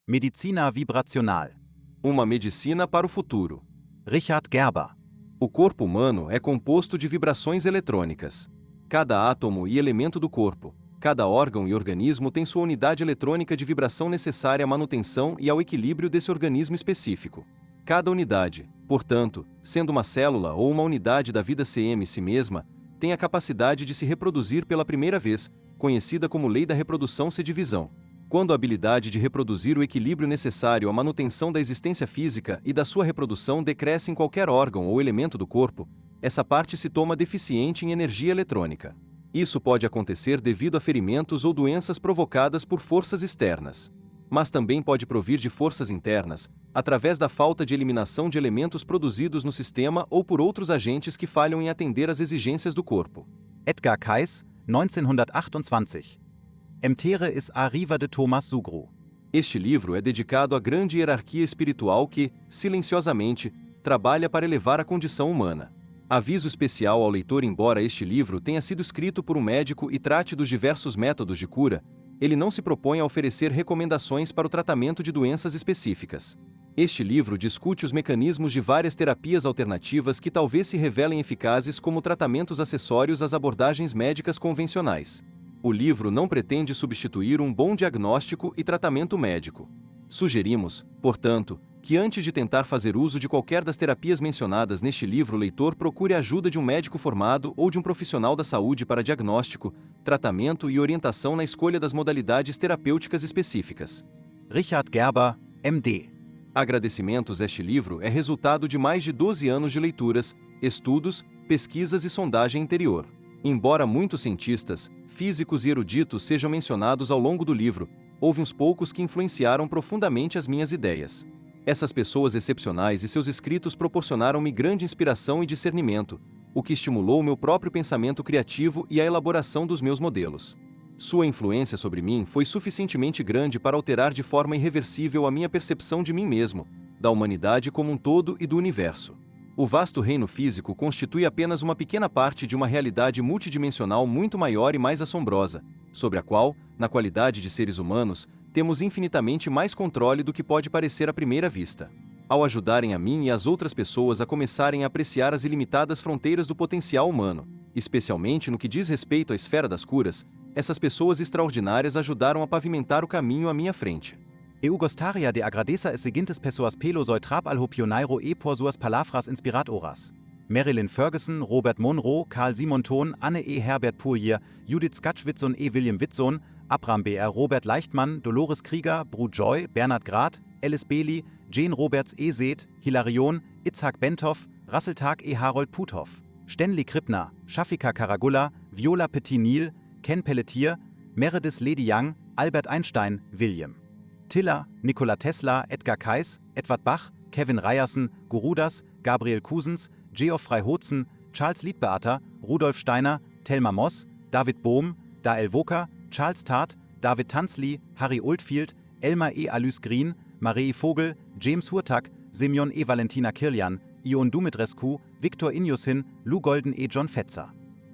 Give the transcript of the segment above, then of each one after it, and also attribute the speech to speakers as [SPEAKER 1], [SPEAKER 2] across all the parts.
[SPEAKER 1] Medicina Vibracional.
[SPEAKER 2] Uma medicina para o futuro.
[SPEAKER 1] Richard Gerber.
[SPEAKER 2] O corpo humano é composto de vibrações eletrônicas. Cada átomo e elemento do corpo, cada órgão e organismo tem sua unidade eletrônica de vibração necessária à manutenção e ao equilíbrio desse organismo específico. Cada unidade, portanto, sendo uma célula ou uma unidade da vida CM si mesma, tem a capacidade de se reproduzir pela primeira vez, conhecida como lei da reprodução se divisão. Quando a habilidade de reproduzir o equilíbrio necessário à manutenção da existência física e da sua reprodução decresce em qualquer órgão ou elemento do corpo, essa parte se toma deficiente em energia eletrônica. Isso pode acontecer devido a ferimentos ou doenças provocadas por forças externas. Mas também pode provir de forças internas, através da falta de eliminação de elementos produzidos no sistema ou por outros agentes que falham em atender às exigências do corpo.
[SPEAKER 1] Edgar Cayce, 1928. Emtere is a riva de Thomas Sugru.
[SPEAKER 2] Este livro é dedicado à grande hierarquia espiritual que, silenciosamente, trabalha para elevar a condição humana. Aviso especial ao leitor: embora este livro tenha sido escrito por um médico e trate dos diversos métodos de cura, ele não se propõe a oferecer recomendações para o tratamento de doenças específicas. Este livro discute os mecanismos de várias terapias alternativas que talvez se revelem eficazes como tratamentos acessórios às abordagens médicas convencionais. O livro não pretende substituir um bom diagnóstico e tratamento médico. Sugerimos, portanto, que antes de tentar fazer uso de qualquer das terapias mencionadas neste livro, o leitor procure a ajuda de um médico formado ou de um profissional da saúde para diagnóstico, tratamento e orientação na escolha das modalidades terapêuticas específicas.
[SPEAKER 1] Richard Gerber, MD.
[SPEAKER 2] Agradecimentos. Este livro é resultado de mais de 12 anos de leituras, estudos, pesquisas e sondagem interior. Embora muitos cientistas, físicos e eruditos sejam mencionados ao longo do livro, houve uns poucos que influenciaram profundamente as minhas ideias. Essas pessoas excepcionais e seus escritos proporcionaram-me grande inspiração e discernimento, o que estimulou o meu próprio pensamento criativo e a elaboração dos meus modelos. Sua influência sobre mim foi suficientemente grande para alterar de forma irreversível a minha percepção de mim mesmo, da humanidade como um todo e do universo. O vasto reino físico constitui apenas uma pequena parte de uma realidade multidimensional muito maior e mais assombrosa, sobre a qual, na qualidade de seres humanos, temos infinitamente mais controle do que pode parecer à primeira vista. Ao ajudarem a mim e as outras pessoas a começarem a apreciar as ilimitadas fronteiras do potencial humano, especialmente no que diz respeito à esfera das curas, essas pessoas extraordinárias ajudaram a pavimentar o caminho à minha frente.
[SPEAKER 1] Eu gostaria de agradecer as seguintes pessoas pelo soitrap al pioneiro e por suas palavras inspiradoras. Marilyn Ferguson, Robert Monroe, Carl Simon Thon, Anne E. Herbert Puryear, Judith Skatschwitzon E. William Whitson, Abraham B.R. Robert Leichtmann, Dolores Krieger, Bru Joy, Bernhard Grath, Alice Bailey, Jane Roberts E. Seth, Hilarion, Itzhak Benthoff, Rasseltag E. Harold Puthoff, Stanley Krippner, Shafika Karagulla, Viola Petit-Nil, Ken Pelletier, Meredith Lady Young, Albert Einstein, William Tiller, Nikola Tesla, Edgar Cayce, Edward Bach, Kevin Ryerson, Gurudas, Gabriel Cousens, Geoffrey Hodgson, Charles Liedbeater, Rudolf Steiner, Thelma Moss, David Bohm, Dael Woker, Charles Tart, David Tansley, Harry Oldfield, Elmar E. Alys Green, Marie Vogel, James Hurtak, Semyon E. Valentina Kirlian, Ion Dumitrescu, Victor Inyosin, Lou Golden E. John Fetzer.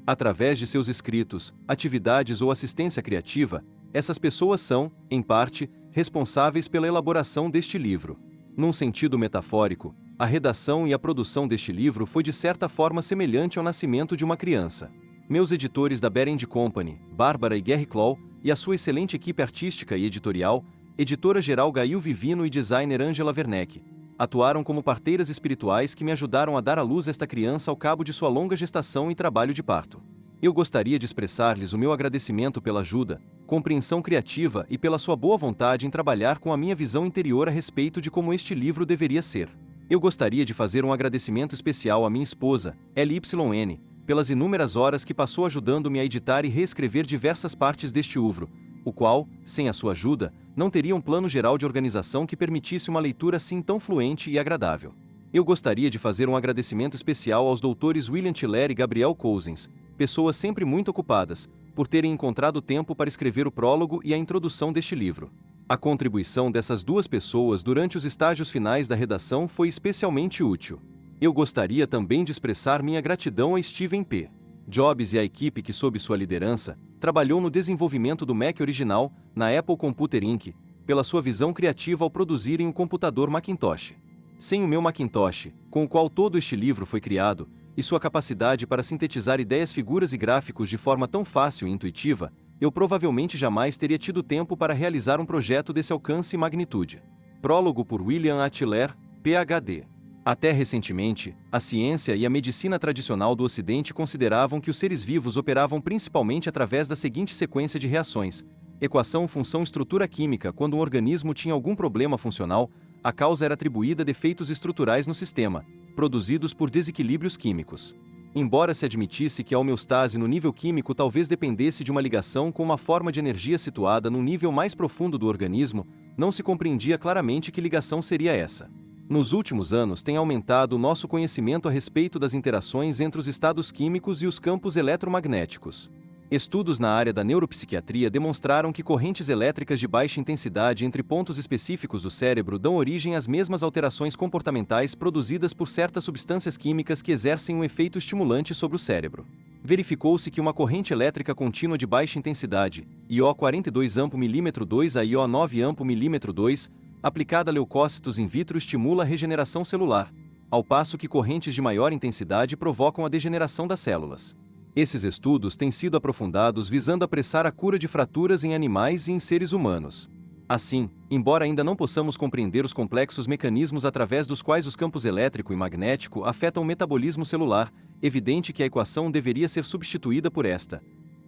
[SPEAKER 2] Através de seus escritos, atividades ou assistência criativa, essas pessoas são, em parte, responsáveis pela elaboração deste livro. Num sentido metafórico, a redação e a produção deste livro foi de certa forma semelhante ao nascimento de uma criança. Meus editores da Bering Company, Bárbara e Gary Claw, e a sua excelente equipe artística e editorial, editora-geral Gail Vivino e designer Angela Werneck, atuaram como parteiras espirituais que me ajudaram a dar à luz esta criança ao cabo de sua longa gestação e trabalho de parto. Eu gostaria de expressar-lhes o meu agradecimento pela ajuda, compreensão criativa e pela sua boa vontade em trabalhar com a minha visão interior a respeito de como este livro deveria ser. Eu gostaria de fazer um agradecimento especial à minha esposa, LYN, pelas inúmeras horas que passou ajudando-me a editar e reescrever diversas partes deste livro, o qual, sem a sua ajuda, não teria um plano geral de organização que permitisse uma leitura assim tão fluente e agradável. Eu gostaria de fazer um agradecimento especial aos doutores William Tiller e Gabriel Cousins, pessoas sempre muito ocupadas, por terem encontrado tempo para escrever o prólogo e a introdução deste livro. A contribuição dessas duas pessoas durante os estágios finais da redação foi especialmente útil. Eu gostaria também de expressar minha gratidão a Steven P. Jobs e a equipe que, sob sua liderança, trabalhou no desenvolvimento do Mac original, na Apple Computer Inc., pela sua visão criativa ao produzirem um computador Macintosh. Sem o meu Macintosh, com o qual todo este livro foi criado, e sua capacidade para sintetizar ideias, figuras e gráficos de forma tão fácil e intuitiva, eu provavelmente jamais teria tido tempo para realizar um projeto desse alcance e magnitude. Prólogo por William Atler, Ph.D. Até recentemente, a ciência e a medicina tradicional do Ocidente consideravam que os seres vivos operavam principalmente através da seguinte sequência de reações: equação, função, estrutura química. Quando um organismo tinha algum problema funcional, a causa era atribuída a defeitos estruturais no sistema, produzidos por desequilíbrios químicos. Embora se admitisse que a homeostase no nível químico talvez dependesse de uma ligação com uma forma de energia situada num nível mais profundo do organismo, não se compreendia claramente que ligação seria essa. Nos últimos anos tem aumentado o nosso conhecimento a respeito das interações entre os estados químicos e os campos eletromagnéticos. Estudos na área da neuropsiquiatria demonstraram que correntes elétricas de baixa intensidade entre pontos específicos do cérebro dão origem às mesmas alterações comportamentais produzidas por certas substâncias químicas que exercem um efeito estimulante sobre o cérebro. Verificou-se que uma corrente elétrica contínua de baixa intensidade, IO42 AmpM2 a IO9 AmpM2, aplicada a leucócitos in vitro estimula a regeneração celular, ao passo que correntes de maior intensidade provocam a degeneração das células. Esses estudos têm sido aprofundados visando apressar a cura de fraturas em animais e em seres humanos. Assim, embora ainda não possamos compreender os complexos mecanismos através dos quais os campos elétrico e magnético afetam o metabolismo celular, evidente que a equação deveria ser substituída por esta.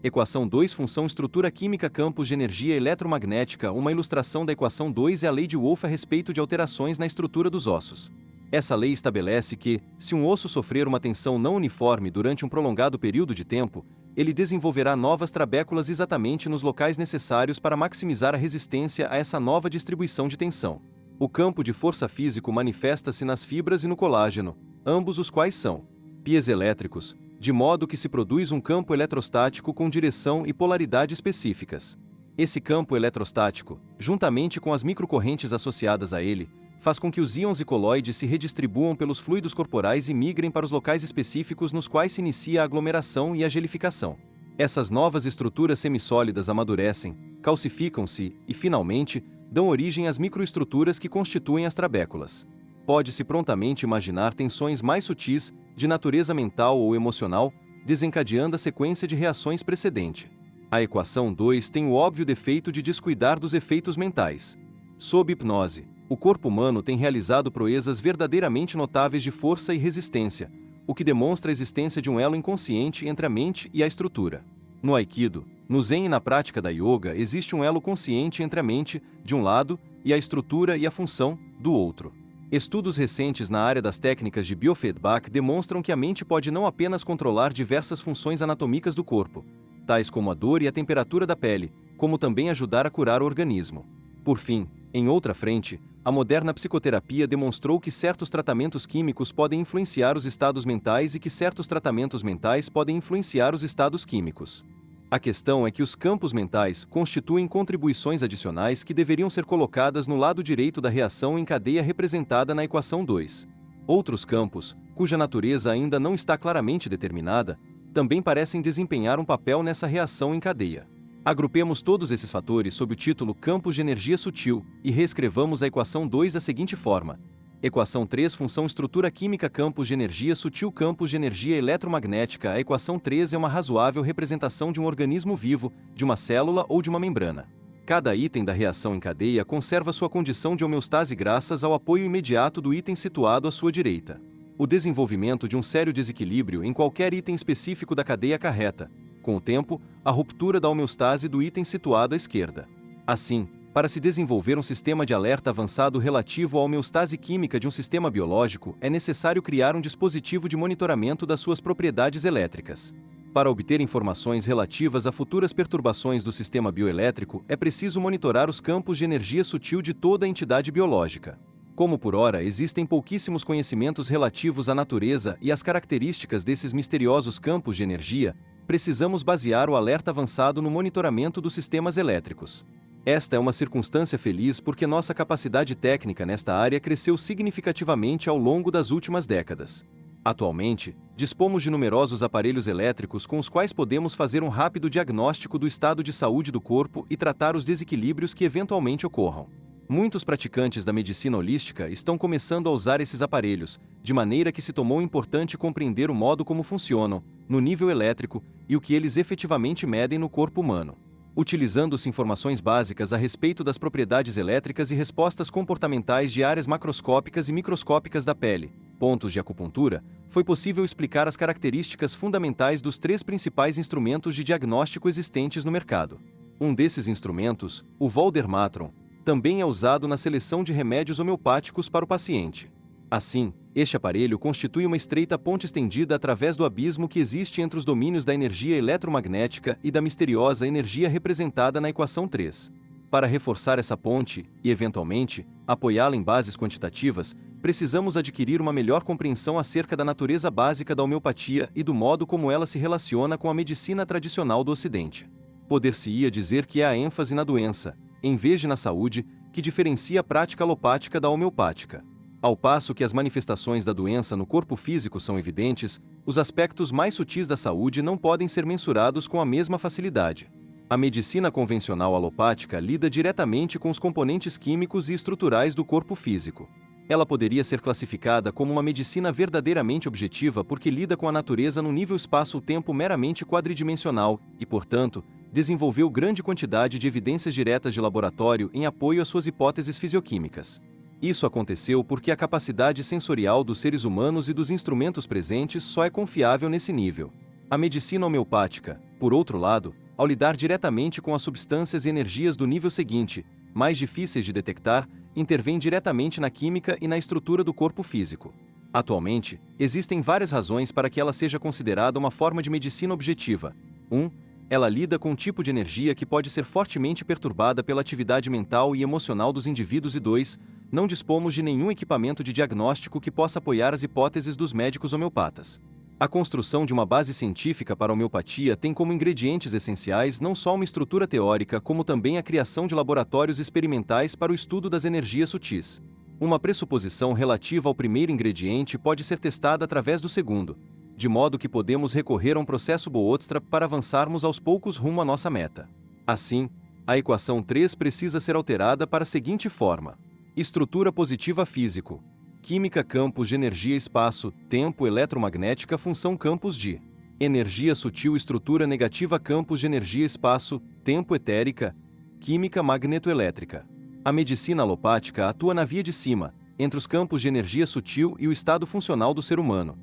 [SPEAKER 2] Equação 2 Função estrutura química campos de energia eletromagnética. Uma ilustração da equação 2 é a lei de Wolff a respeito de alterações na estrutura dos ossos. Essa lei estabelece que, se um osso sofrer uma tensão não uniforme durante um prolongado período de tempo, ele desenvolverá novas trabéculas exatamente nos locais necessários para maximizar a resistência a essa nova distribuição de tensão. O campo de força físico manifesta-se nas fibras e no colágeno, ambos os quais são piezoelétricos, de modo que se produz um campo eletrostático com direção e polaridade específicas. Esse campo eletrostático, juntamente com as microcorrentes associadas a ele, faz com que os íons e coloides se redistribuam pelos fluidos corporais e migrem para os locais específicos nos quais se inicia a aglomeração e a gelificação. Essas novas estruturas semissólidas amadurecem, calcificam-se e, finalmente, dão origem às microestruturas que constituem as trabéculas. Pode-se prontamente imaginar tensões mais sutis, de natureza mental ou emocional, desencadeando a sequência de reações precedente. A equação 2 tem o óbvio defeito de descuidar dos efeitos mentais. Sob hipnose, o corpo humano tem realizado proezas verdadeiramente notáveis de força e resistência, o que demonstra a existência de um elo inconsciente entre a mente e a estrutura. No Aikido, no Zen e na prática da Yoga existe um elo consciente entre a mente, de um lado, e a estrutura e a função, do outro. Estudos recentes na área das técnicas de biofeedback demonstram que a mente pode não apenas controlar diversas funções anatômicas do corpo, tais como a dor e a temperatura da pele, como também ajudar a curar o organismo. Por fim, em outra frente, a moderna psicoterapia demonstrou que certos tratamentos químicos podem influenciar os estados mentais e que certos tratamentos mentais podem influenciar os estados químicos. A questão é que os campos mentais constituem contribuições adicionais que deveriam ser colocadas no lado direito da reação em cadeia representada na equação 2. Outros campos, cuja natureza ainda não está claramente determinada, também parecem desempenhar um papel nessa reação em cadeia. Agrupemos todos esses fatores sob o título Campos de energia sutil e reescrevamos a equação 2 da seguinte forma: Equação 3 Função estrutura química campos de energia sutil campos de energia eletromagnética. A equação 3 é uma razoável representação de um organismo vivo, de uma célula ou de uma membrana. Cada item da reação em cadeia conserva sua condição de homeostase graças ao apoio imediato do item situado à sua direita. O desenvolvimento de um sério desequilíbrio em qualquer item específico da cadeia acarreta, com o tempo, a ruptura da homeostase do item situado à esquerda. Assim, para se desenvolver um sistema de alerta avançado relativo à homeostase química de um sistema biológico, é necessário criar um dispositivo de monitoramento das suas propriedades elétricas. Para obter informações relativas a futuras perturbações do sistema bioelétrico, é preciso monitorar os campos de energia sutil de toda a entidade biológica. Como por ora existem pouquíssimos conhecimentos relativos à natureza e às características desses misteriosos campos de energia, precisamos basear o alerta avançado no monitoramento dos sistemas elétricos. Esta é uma circunstância feliz porque nossa capacidade técnica nesta área cresceu significativamente ao longo das últimas décadas. Atualmente, dispomos de numerosos aparelhos elétricos com os quais podemos fazer um rápido diagnóstico do estado de saúde do corpo e tratar os desequilíbrios que eventualmente ocorram. Muitos praticantes da medicina holística estão começando a usar esses aparelhos, de maneira que se tornou importante compreender o modo como funcionam, no nível elétrico, e o que eles efetivamente medem no corpo humano. Utilizando-se informações básicas a respeito das propriedades elétricas e respostas comportamentais de áreas macroscópicas e microscópicas da pele, pontos de acupuntura, foi possível explicar as características fundamentais dos 3 principais instrumentos de diagnóstico existentes no mercado. Um desses instrumentos, o Voldermatron, também é usado na seleção de remédios homeopáticos para o paciente. Assim, este aparelho constitui uma estreita ponte estendida através do abismo que existe entre os domínios da energia eletromagnética e da misteriosa energia representada na equação 3. Para reforçar essa ponte e, eventualmente, apoiá-la em bases quantitativas, precisamos adquirir uma melhor compreensão acerca da natureza básica da homeopatia e do modo como ela se relaciona com a medicina tradicional do Ocidente. Poder-se-ia dizer que é a ênfase na doença, em vez de na saúde, que diferencia a prática alopática da homeopática. Ao passo que as manifestações da doença no corpo físico são evidentes, os aspectos mais sutis da saúde não podem ser mensurados com a mesma facilidade. A medicina convencional alopática lida diretamente com os componentes químicos e estruturais do corpo físico. Ela poderia ser classificada como uma medicina verdadeiramente objetiva porque lida com a natureza no nível espaço-tempo meramente quadridimensional e, portanto, desenvolveu grande quantidade de evidências diretas de laboratório em apoio às suas hipóteses fisioquímicas. Isso aconteceu porque a capacidade sensorial dos seres humanos e dos instrumentos presentes só é confiável nesse nível. A medicina homeopática, por outro lado, ao lidar diretamente com as substâncias e energias do nível seguinte, mais difíceis de detectar, intervém diretamente na química e na estrutura do corpo físico. Atualmente, existem várias razões para que ela seja considerada uma forma de medicina objetiva. 1. Ela lida com um tipo de energia que pode ser fortemente perturbada pela atividade mental e emocional dos indivíduos e 2. Não dispomos de nenhum equipamento de diagnóstico que possa apoiar as hipóteses dos médicos homeopatas. A construção de uma base científica para a homeopatia tem como ingredientes essenciais não só uma estrutura teórica, como também a criação de laboratórios experimentais para o estudo das energias sutis. Uma pressuposição relativa ao primeiro ingrediente pode ser testada através do segundo, de modo que podemos recorrer a um processo bootstrap para avançarmos aos poucos rumo à nossa meta. Assim, a equação 3 precisa ser alterada para a seguinte forma: estrutura positiva físico, química campos de energia espaço, tempo eletromagnética função campos de energia sutil estrutura negativa campos de energia espaço, tempo etérica, química magnetoelétrica. A medicina alopática atua na via de cima, entre os campos de energia sutil e o estado funcional do ser humano.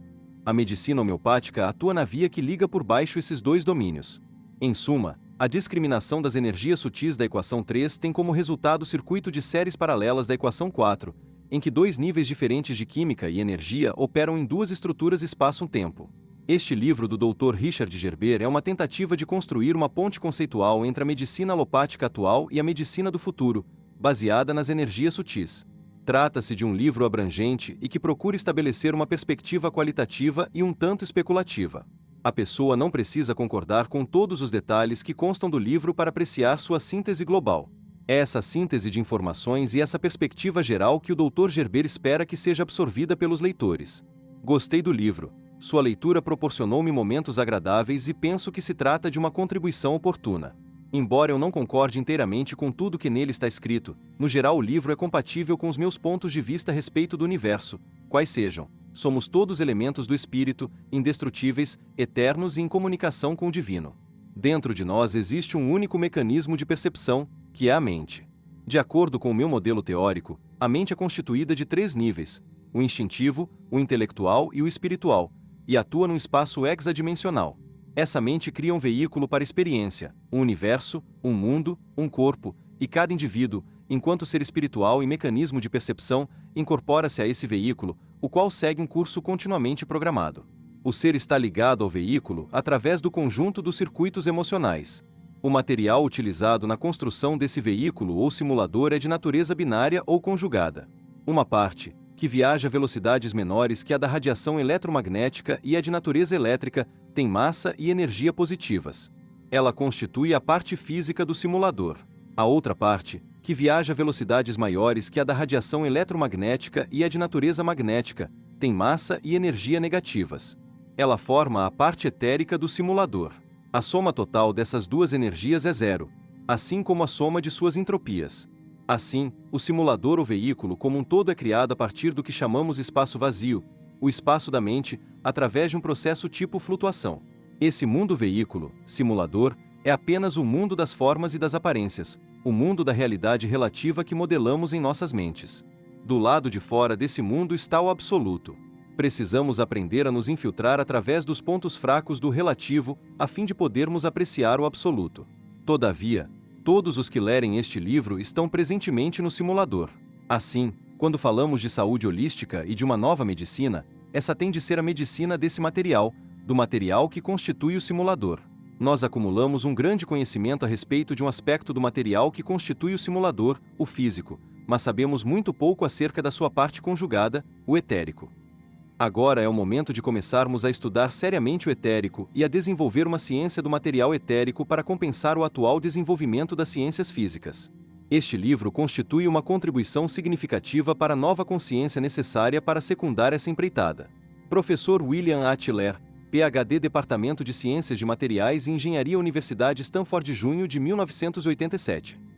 [SPEAKER 2] A medicina homeopática atua na via que liga por baixo esses dois domínios. Em suma, a discriminação das energias sutis da equação 3 tem como resultado o circuito de séries paralelas da equação 4, em que 2 níveis diferentes de química e energia operam em 2 estruturas espaço-tempo. Este livro do Dr. Richard Gerber é uma tentativa de construir uma ponte conceitual entre a medicina alopática atual e a medicina do futuro, baseada nas energias sutis. Trata-se de um livro abrangente e que procura estabelecer uma perspectiva qualitativa e um tanto especulativa. A pessoa não precisa concordar com todos os detalhes que constam do livro para apreciar sua síntese global. É essa síntese de informações e essa perspectiva geral que o Dr. Gerber espera que seja absorvida pelos leitores. Gostei do livro. Sua leitura proporcionou-me momentos agradáveis e penso que se trata de uma contribuição oportuna. Embora eu não concorde inteiramente com tudo que nele está escrito, no geral o livro é compatível com os meus pontos de vista a respeito do universo, quais sejam: somos todos elementos do espírito, indestrutíveis, eternos e em comunicação com o divino. Dentro de nós existe um único mecanismo de percepção, que é a mente. De acordo com o meu modelo teórico, a mente é constituída de 3 níveis: o instintivo, o intelectual e o espiritual, e atua num espaço hexadimensional. Essa mente cria um veículo para a experiência, um universo, um mundo, um corpo, e cada indivíduo, enquanto ser espiritual e mecanismo de percepção, incorpora-se a esse veículo, o qual segue um curso continuamente programado. O ser está ligado ao veículo através do conjunto dos circuitos emocionais. O material utilizado na construção desse veículo ou simulador é de natureza binária ou conjugada. Uma parte, que viaja a velocidades menores que a da radiação eletromagnética e é de natureza elétrica, tem massa e energia positivas. Ela constitui a parte física do simulador. A outra parte, que viaja a velocidades maiores que a da radiação eletromagnética e é de natureza magnética, tem massa e energia negativas. Ela forma a parte etérica do simulador. A soma total dessas duas energias é zero, assim como a soma de suas entropias. Assim, o simulador ou veículo como um todo é criado a partir do que chamamos espaço vazio, o espaço da mente, através de um processo tipo flutuação. Esse mundo-veículo, simulador, é apenas o mundo das formas e das aparências, o mundo da realidade relativa que modelamos em nossas mentes. Do lado de fora desse mundo está o absoluto. Precisamos aprender a nos infiltrar através dos pontos fracos do relativo, a fim de podermos apreciar o absoluto. Todavia, todos os que lerem este livro estão presentemente no simulador. Assim, quando falamos de saúde holística e de uma nova medicina, essa tem de ser a medicina desse material, do material que constitui o simulador. Nós acumulamos um grande conhecimento a respeito de um aspecto do material que constitui o simulador, o físico, mas sabemos muito pouco acerca da sua parte conjugada, o etérico. Agora é o momento de começarmos a estudar seriamente o etérico e a desenvolver uma ciência do material etérico para compensar o atual desenvolvimento das ciências físicas. Este livro constitui uma contribuição significativa para a nova consciência necessária para secundar essa empreitada. Professor William A. Tiller, PhD Departamento de Ciências de Materiais e Engenharia Universidade Stanford, junho de 1987.